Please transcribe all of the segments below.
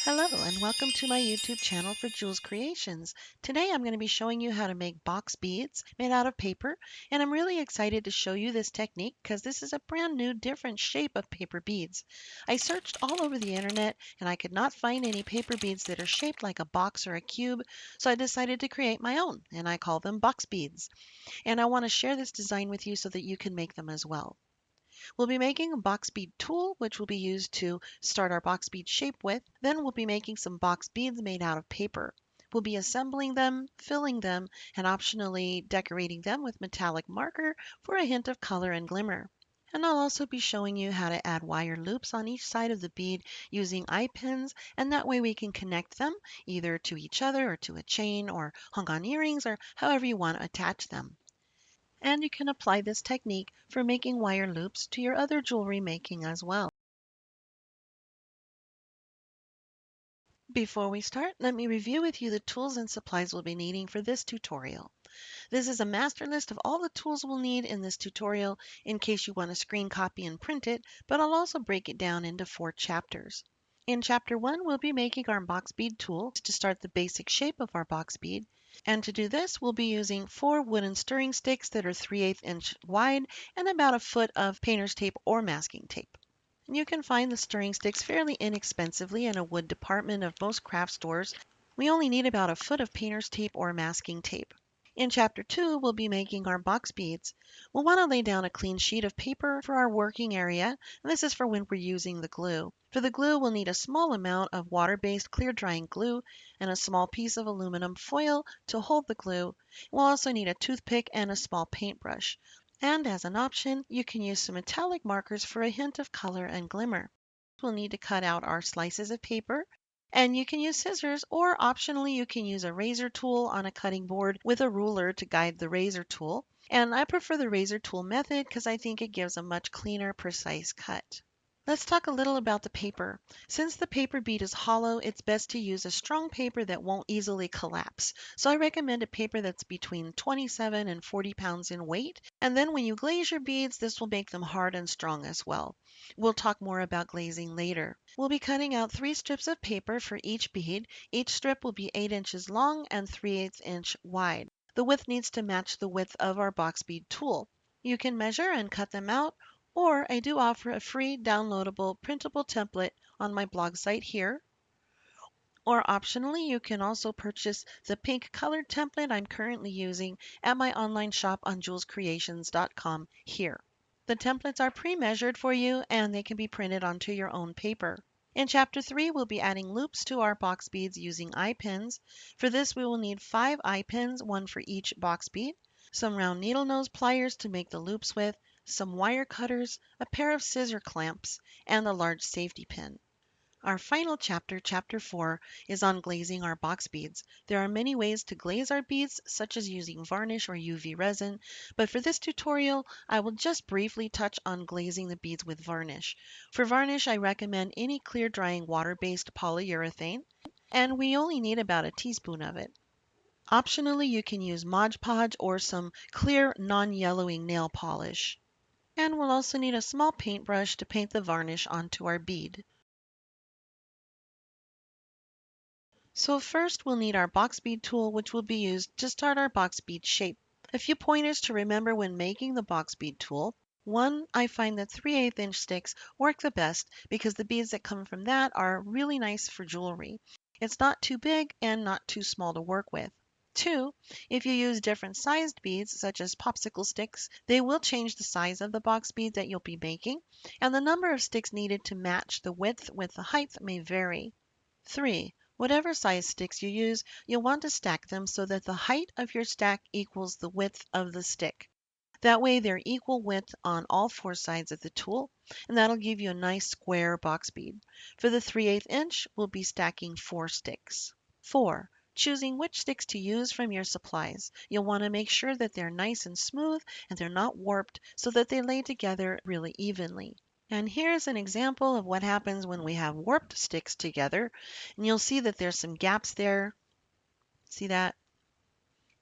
Hello and welcome to my YouTube channel for Jules Creations. Today I'm going to be showing you how to make box beads made out of paper, and I'm really excited to show you this technique because this is a brand new different shape of paper beads. I searched all over the internet and I could not find any paper beads that are shaped like a box or a cube, so I decided to create my own and I call them box beads. And I want to share this design with you so that you can make them as well. We'll be making a box bead tool, which will be used to start our box bead shape with. Then we'll be making some box beads made out of paper. We'll be assembling them, filling them, and optionally decorating them with metallic marker for a hint of color and glimmer. And I'll also be showing you how to add wire loops on each side of the bead using eye pins, and that way we can connect them either to each other or to a chain or hung on earrings or however you want to attach them. And you can apply this technique for making wire loops to your other jewelry making as well. Before we start, let me review with you the tools and supplies we'll be needing for this tutorial. This is a master list of all the tools we'll need in this tutorial in case you want to screen copy and print it, but I'll also break it down into 4 chapters. In chapter 1, we'll be making our box bead tool to start the basic shape of our box bead. And to do this, we'll be using 4 wooden stirring sticks that are 3/8 inch wide and about a foot of painter's tape or masking tape. And you can find the stirring sticks fairly inexpensively in a wood department of most craft stores. We only need about a foot of painter's tape or masking tape. In chapter 2, we'll be making our box beads. We'll want to lay down a clean sheet of paper for our working area, and this is for when we're using the glue. For the glue, we'll need a small amount of water-based clear drying glue and a small piece of aluminum foil to hold the glue. We'll also need a toothpick and a small paintbrush. And as an option, you can use some metallic markers for a hint of color and glimmer. We'll need to cut out our slices of paper, and you can use scissors, or optionally you can use a razor tool on a cutting board with a ruler to guide the razor tool. And I prefer the razor tool method because I think it gives a much cleaner, precise cut. Let's talk a little about the paper. Since the paper bead is hollow, it's best to use a strong paper that won't easily collapse. So I recommend a paper that's between 27 and 40 pounds in weight. And then when you glaze your beads, this will make them hard and strong as well. We'll talk more about glazing later. We'll be cutting out 3 strips of paper for each bead. Each strip will be 8 inches long and 3/8 inch wide. The width needs to match the width of our box bead tool. You can measure and cut them out, or I do offer a free downloadable printable template on my blog site here. Or optionally, you can also purchase the pink colored template I'm currently using at my online shop on julescreations.com here. The templates are pre-measured for you and they can be printed onto your own paper. In chapter 3, we'll be adding loops to our box beads using eye pins. For this, we will need 5 eye pins, 1 for each box bead, some round needle nose pliers to make the loops with, some wire cutters, a pair of scissor clamps, and a large safety pin. Our final chapter, chapter 4, is on glazing our box beads. There are many ways to glaze our beads, such as using varnish or UV resin, but for this tutorial, I will just briefly touch on glazing the beads with varnish. For varnish, I recommend any clear drying water-based polyurethane, and we only need about a teaspoon of it. Optionally, you can use Mod Podge or some clear non-yellowing nail polish. And we'll also need a small paintbrush to paint the varnish onto our bead. So first we'll need our box bead tool, which will be used to start our box bead shape. A few pointers to remember when making the box bead tool. 1, I find that 3/8 inch sticks work the best because the beads that come from that are really nice for jewelry. It's not too big and not too small to work with. 2, if you use different sized beads, such as popsicle sticks, they will change the size of the box bead that you'll be making, and the number of sticks needed to match the width with the height may vary. 3, whatever size sticks you use, you'll want to stack them so that the height of your stack equals the width of the stick. That way they're equal width on all 4 sides of the tool, and that'll give you a nice square box bead. For the 3/8 inch, we'll be stacking 4 sticks. 4, choosing which sticks to use from your supplies. You'll want to make sure that they're nice and smooth and they're not warped so that they lay together really evenly. And here's an example of what happens when we have warped sticks together. And you'll see that there's some gaps there. See that?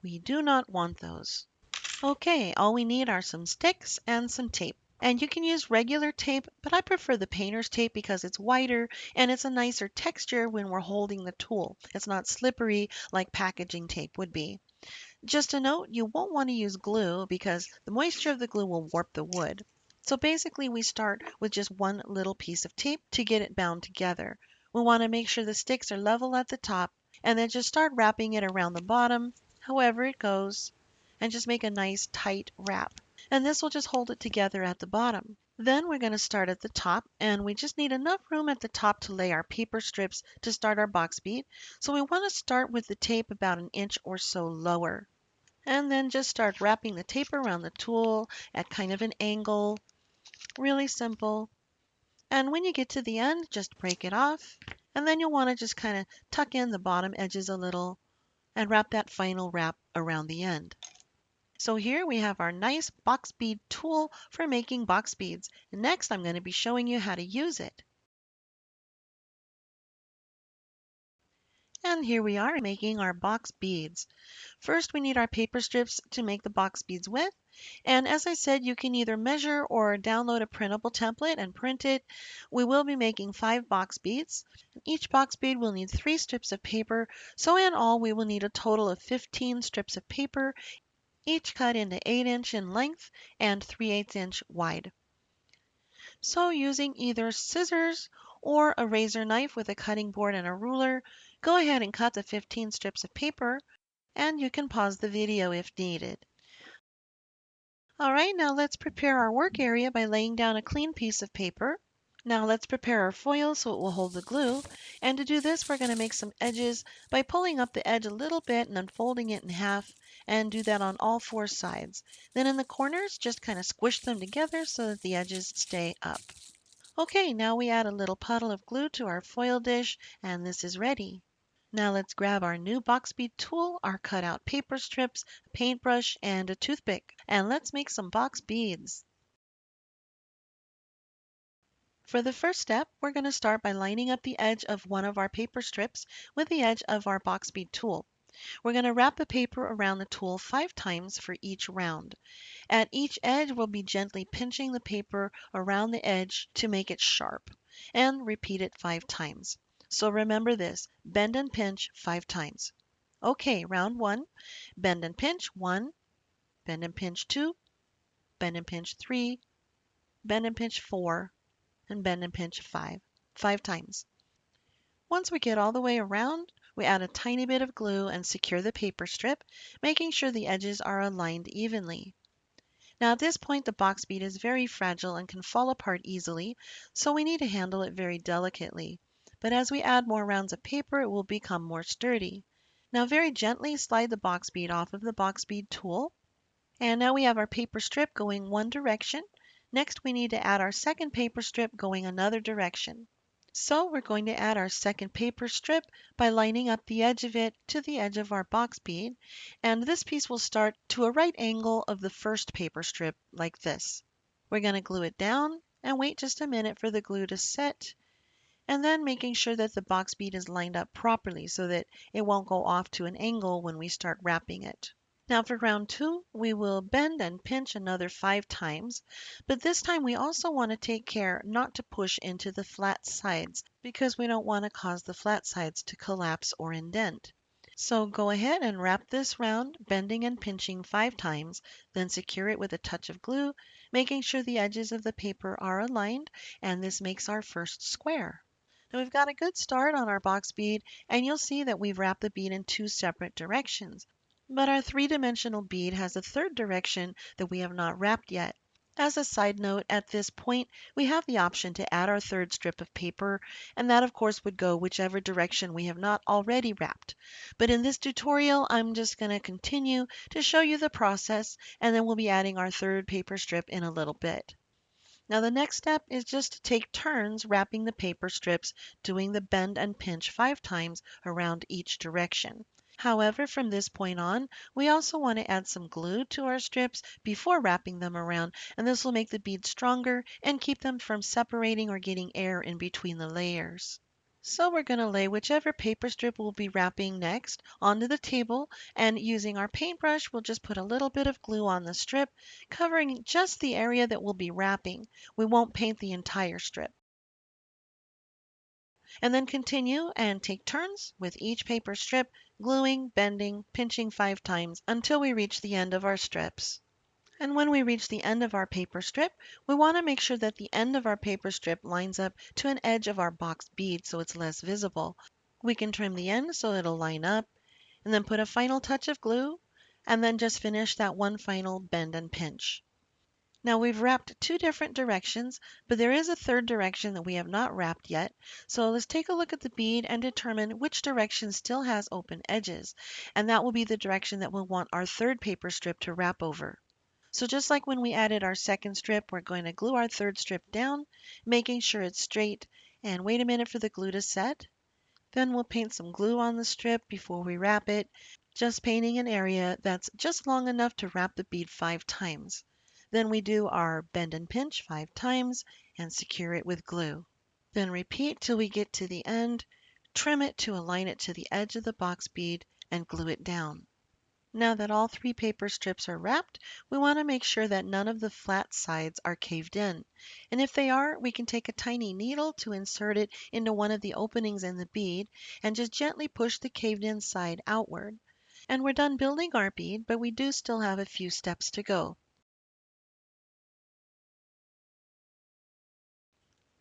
We do not want those. Okay, all we need are some sticks and some tape. And you can use regular tape, but I prefer the painter's tape because it's whiter and it's a nicer texture when we're holding the tool. It's not slippery like packaging tape would be. Just a note, you won't want to use glue because the moisture of the glue will warp the wood. So basically we start with just one little piece of tape to get it bound together. We want to make sure the sticks are level at the top and then just start wrapping it around the bottom, however it goes, and just make a nice tight wrap. And this will just hold it together at the bottom. Then we're going to start at the top, and we just need enough room at the top to lay our paper strips to start our box bead. So we want to start with the tape about an inch or so lower. And then just start wrapping the tape around the tool at kind of an angle. Really simple. And when you get to the end, just break it off. And then you'll want to just kind of tuck in the bottom edges a little and wrap that final wrap around the end. So here we have our nice box bead tool for making box beads. And next I'm going to be showing you how to use it. And here we are making our box beads. First we need our paper strips to make the box beads with. And as I said, you can either measure or download a printable template and print it. We will be making 5 box beads. Each box bead will need 3 strips of paper. So in all we will need a total of 15 strips of paper, each cut into 8" in length and 3/8 inch wide. So using either scissors or a razor knife with a cutting board and a ruler, go ahead and cut the 15 strips of paper, and you can pause the video if needed. All right, now let's prepare our work area by laying down a clean piece of paper. Now let's prepare our foil so it will hold the glue. And to do this, we're going to make some edges by pulling up the edge a little bit and then folding it in half, and do that on all 4 sides. Then in the corners, just kind of squish them together so that the edges stay up. Okay, now we add a little puddle of glue to our foil dish, and this is ready. Now let's grab our new box bead tool, our cutout paper strips, a paintbrush, and a toothpick, and let's make some box beads. For the first step, we're going to start by lining up the edge of one of our paper strips with the edge of our box bead tool. We're going to wrap the paper around the tool 5 times for each round. At each edge, we'll be gently pinching the paper around the edge to make it sharp, and repeat it 5 times. So remember this, bend and pinch 5 times. Okay, round 1, bend and pinch 1, bend and pinch 2, bend and pinch 3, bend and pinch 4, and bend and pinch 5, 5 times. Once we get all the way around, we add a tiny bit of glue and secure the paper strip, making sure the edges are aligned evenly. Now at this point the box bead is very fragile and can fall apart easily, so we need to handle it very delicately. But as we add more rounds of paper, it will become more sturdy. Now very gently slide the box bead off of the box bead tool. And now we have our paper strip going one direction. Next we need to add our second paper strip going another direction. So we're going to add our second paper strip by lining up the edge of it to the edge of our box bead, and this piece will start to a right angle of the first paper strip like this. We're going to glue it down and wait just a minute for the glue to set, and then making sure that the box bead is lined up properly so that it won't go off to an angle when we start wrapping it. Now for round 2, we will bend and pinch another 5 times, but this time we also want to take care not to push into the flat sides because we don't want to cause the flat sides to collapse or indent. So go ahead and wrap this round, bending and pinching 5 times, then secure it with a touch of glue, making sure the edges of the paper are aligned, and this makes our first square. Now we've got a good start on our box bead, and you'll see that we've wrapped the bead in 2 separate directions. But our 3-dimensional bead has a third direction that we have not wrapped yet. As a side note, at this point, we have the option to add our third strip of paper, and that of course would go whichever direction we have not already wrapped. But in this tutorial, I'm just going to continue to show you the process, and then we'll be adding our third paper strip in a little bit. Now the next step is just to take turns wrapping the paper strips, doing the bend and pinch 5 times around each direction. However, from this point on, we also want to add some glue to our strips before wrapping them around, and this will make the beads stronger and keep them from separating or getting air in between the layers. So we're going to lay whichever paper strip we'll be wrapping next onto the table, and using our paintbrush, we'll just put a little bit of glue on the strip, covering just the area that we'll be wrapping. We won't paint the entire strip. And then continue and take turns with each paper strip, gluing, bending, pinching 5 times until we reach the end of our strips. And when we reach the end of our paper strip, we want to make sure that the end of our paper strip lines up to an edge of our box bead so it's less visible. We can trim the end so it'll line up, and then put a final touch of glue, and then just finish that one final bend and pinch. Now we've wrapped 2 different directions, but there is a third direction that we have not wrapped yet. So let's take a look at the bead and determine which direction still has open edges. And that will be the direction that we'll want our third paper strip to wrap over. So just like when we added our second strip, we're going to glue our third strip down, making sure it's straight, and wait a minute for the glue to set. Then we'll paint some glue on the strip before we wrap it, just painting an area that's just long enough to wrap the bead 5 times. Then we do our bend and pinch 5 times and secure it with glue. Then repeat till we get to the end, trim it to align it to the edge of the box bead, and glue it down. Now that all 3 paper strips are wrapped, we want to make sure that none of the flat sides are caved in. And if they are, we can take a tiny needle to insert it into one of the openings in the bead and just gently push the caved in side outward. And we're done building our bead, but we do still have a few steps to go.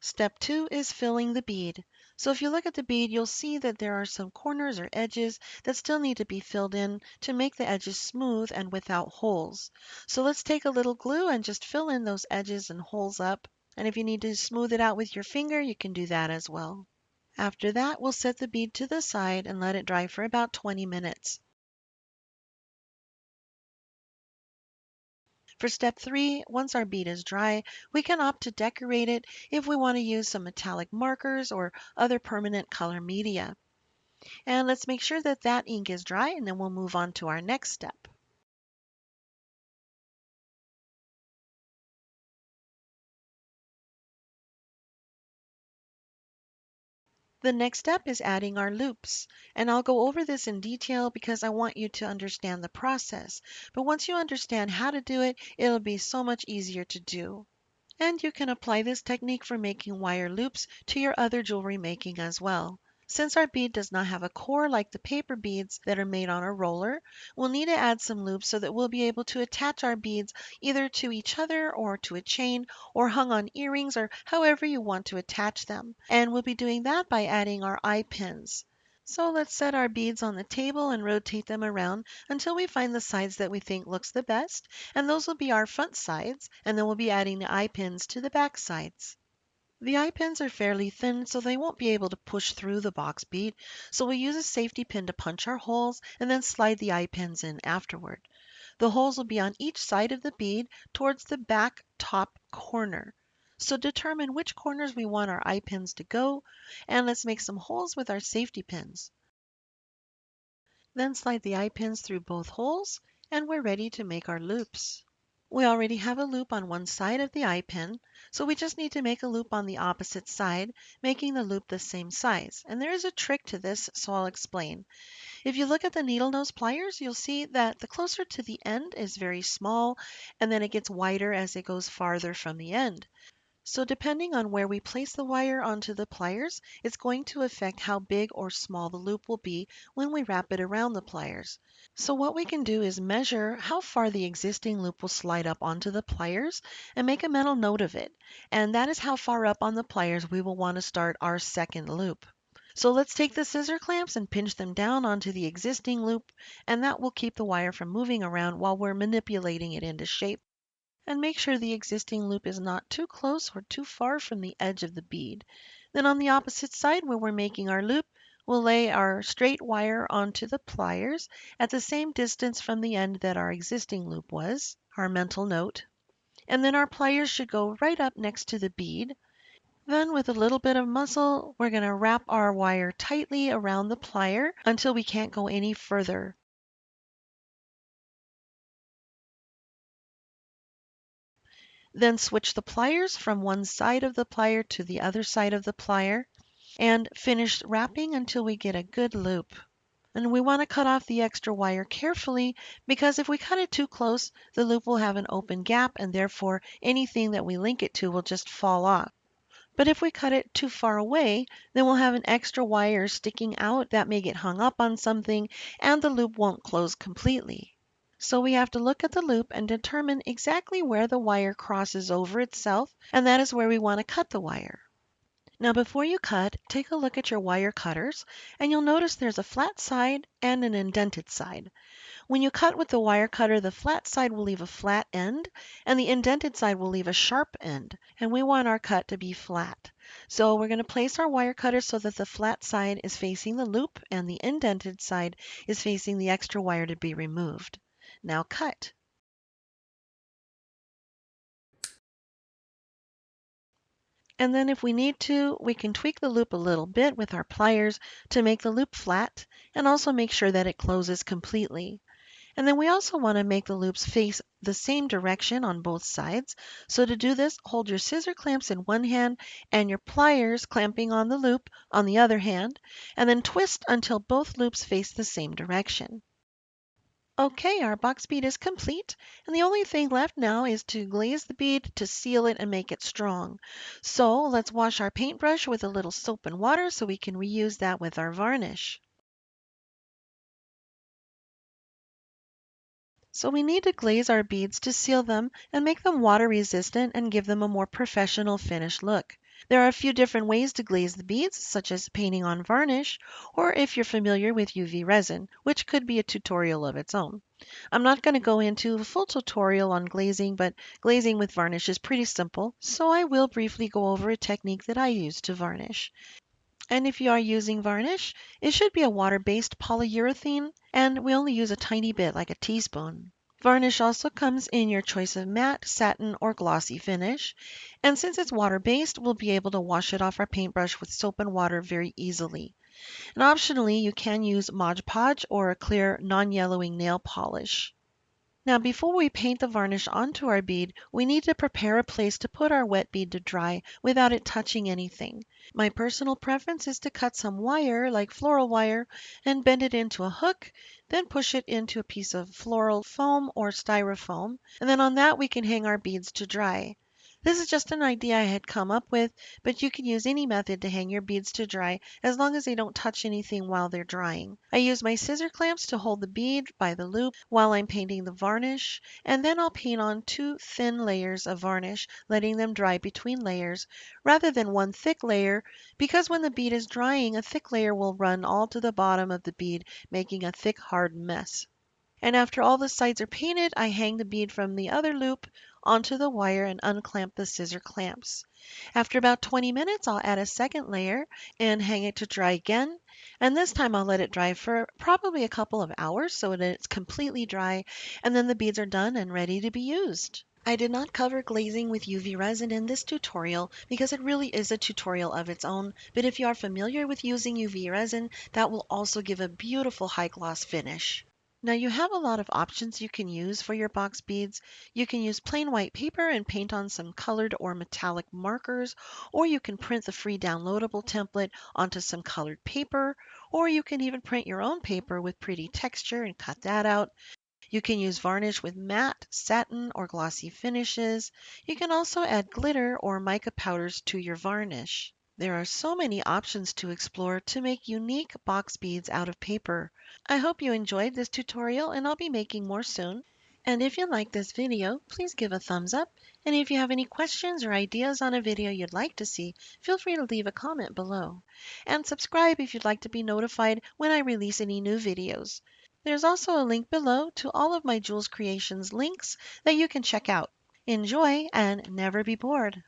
Step 2 is filling the bead. So if you look at the bead, you'll see that there are some corners or edges that still need to be filled in to make the edges smooth and without holes. So let's take a little glue and just fill in those edges and holes up. And if you need to smooth it out with your finger, you can do that as well. After that, we'll set the bead to the side and let it dry for about 20 minutes. For step 3, once our bead is dry, we can opt to decorate it if we want to use some metallic markers or other permanent color media. And let's make sure that that ink is dry, and then we'll move on to our next step. The next step is adding our loops, and I'll go over this in detail because I want you to understand the process. But once you understand how to do it, it'll be so much easier to do. And you can apply this technique for making wire loops to your other jewelry making as well. Since our bead does not have a core like the paper beads that are made on a roller, we'll need to add some loops so that we'll be able to attach our beads either to each other or to a chain or hung on earrings or however you want to attach them. And we'll be doing that by adding our eye pins. So let's set our beads on the table and rotate them around until we find the sides that we think looks the best. And those will be our front sides, and then we'll be adding the eye pins to the back sides. The eye pins are fairly thin, so they won't be able to push through the box bead. So we'll use a safety pin to punch our holes and then slide the eye pins in afterward. The holes will be on each side of the bead towards the back top corner. So determine which corners we want our eye pins to go, and let's make some holes with our safety pins. Then slide the eye pins through both holes, and we're ready to make our loops. We already have a loop on one side of the eye pin, so we just need to make a loop on the opposite side, making the loop the same size. And there is a trick to this, so I'll explain. If you look at the needle nose pliers, you'll see that the closer to the end is very small, and then it gets wider as it goes farther from the end. So depending on where we place the wire onto the pliers, it's going to affect how big or small the loop will be when we wrap it around the pliers. So what we can do is measure how far the existing loop will slide up onto the pliers and make a mental note of it. And that is how far up on the pliers we will want to start our second loop. So let's take the scissor clamps and pinch them down onto the existing loop, and that will keep the wire from moving around while we're manipulating it into shape. And make sure the existing loop is not too close or too far from the edge of the bead. Then on the opposite side where we're making our loop, we'll lay our straight wire onto the pliers at the same distance from the end that our existing loop was, our mental note. And then our pliers should go right up next to the bead. Then with a little bit of muscle, we're going to wrap our wire tightly around the plier until we can't go any further. Then switch the pliers from one side of the plier to the other side of the plier. and finish wrapping until we get a good loop. And we want to cut off the extra wire carefully because if we cut it too close, the loop will have an open gap and therefore anything that we link it to will just fall off. But if we cut it too far away, then we'll have an extra wire sticking out that may get hung up on something and the loop won't close completely. So we have to look at the loop and determine exactly where the wire crosses over itself, and that is where we want to cut the wire. Now before you cut, take a look at your wire cutters and you'll notice there's a flat side and an indented side. When you cut with the wire cutter, the flat side will leave a flat end and the indented side will leave a sharp end. And we want our cut to be flat. So we're going to place our wire cutter so that the flat side is facing the loop and the indented side is facing the extra wire to be removed. Now cut. And then if we need to, we can tweak the loop a little bit with our pliers to make the loop flat and also make sure that it closes completely. And then we also want to make the loops face the same direction on both sides. So to do this, hold your scissor clamps in one hand and your pliers clamping on the loop on the other hand, and then twist until both loops face the same direction. Okay, our box bead is complete, and the only thing left now is to glaze the bead to seal it and make it strong. So let's wash our paintbrush with a little soap and water so we can reuse that with our varnish. So we need to glaze our beads to seal them and make them water resistant and give them a more professional finished look. There are a few different ways to glaze the beads, such as painting on varnish, or if you're familiar with UV resin, which could be a tutorial of its own. I'm not going to go into a full tutorial on glazing, but glazing with varnish is pretty simple, so I will briefly go over a technique that I use to varnish. And if you are using varnish, it should be a water-based polyurethane, and we only use a tiny bit, like a teaspoon. Varnish also comes in your choice of matte, satin, or glossy finish. And since it's water-based, we'll be able to wash it off our paintbrush with soap and water very easily. And optionally, you can use Mod Podge or a clear, non-yellowing nail polish. Now, before we paint the varnish onto our bead, we need to prepare a place to put our wet bead to dry without it touching anything. My personal preference is to cut some wire, like floral wire, and bend it into a hook, then push it into a piece of floral foam or styrofoam, and then on that we can hang our beads to dry. This is just an idea I had come up with, but you can use any method to hang your beads to dry as long as they don't touch anything while they're drying. I use my scissor clamps to hold the bead by the loop while I'm painting the varnish, and then I'll paint on 2 thin layers of varnish, letting them dry between layers, rather than one thick layer, because when the bead is drying, a thick layer will run all to the bottom of the bead, making a thick, hard mess. And after all the sides are painted, I hang the bead from the other loop onto the wire and unclamp the scissor clamps. After about 20 minutes, I'll add a second layer and hang it to dry again. And this time I'll let it dry for probably a couple of hours so that it's completely dry, and then the beads are done and ready to be used. I did not cover glazing with UV resin in this tutorial because it really is a tutorial of its own, but if you are familiar with using UV resin, that will also give a beautiful high gloss finish. Now you have a lot of options you can use for your box beads. You can use plain white paper and paint on some colored or metallic markers, or you can print the free downloadable template onto some colored paper, or you can even print your own paper with pretty texture and cut that out. You can use varnish with matte, satin, or glossy finishes. You can also add glitter or mica powders to your varnish. There are so many options to explore to make unique box beads out of paper. I hope you enjoyed this tutorial and I'll be making more soon. And if you like this video, please give a thumbs up. And if you have any questions or ideas on a video you'd like to see, feel free to leave a comment below. And subscribe if you'd like to be notified when I release any new videos. There's also a link below to all of my Jules Creations links that you can check out. Enjoy and never be bored.